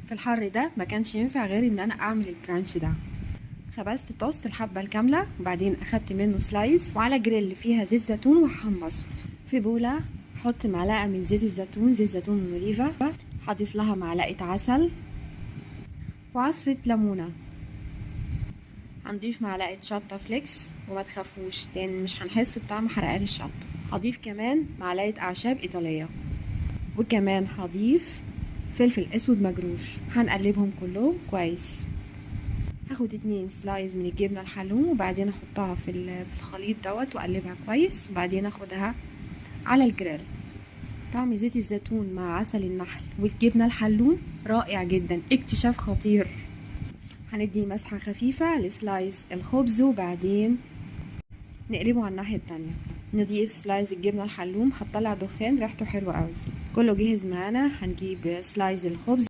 في الحر ده ما كانش ينفع غير ان انا اعمل الكرانش ده. خبزت توست الحبة الكاملة وبعدين اخدت منه سلايس وعلى جريل فيها زيت زيتون وحمصه. في بولة حط معلقة من زيت الزيتون، زيت زيتون من اوليفا، هضيف لها معلقة عسل وعصرة ليمونة. هنضيف معلقة شطة فليكس وما تخافوش لان مش هنحس بطعم حرقان الشطة. هضيف كمان معلقة اعشاب ايطالية، وكمان هضيف فلفل اسود مجروش. هنقلبهم كلهم كويس. هاخد 2 سلايز من الجبنة الحلوم وبعدين احطها في الخليط دوت واقلبها كويس، وبعدين اخدها على الجريل. طعم زيت الزيتون مع عسل النحل والجبنة الحلوم رائع جدا، اكتشاف خطير. هندي مسحة خفيفة لسلايز الخبز وبعدين نقلبه على الناحية التانية. نضيف سلايز الجبنة الحلوم، هتطلع دخان ريحته حلوة قوي. كله جهز معانا، هنجيب سلايز الخبز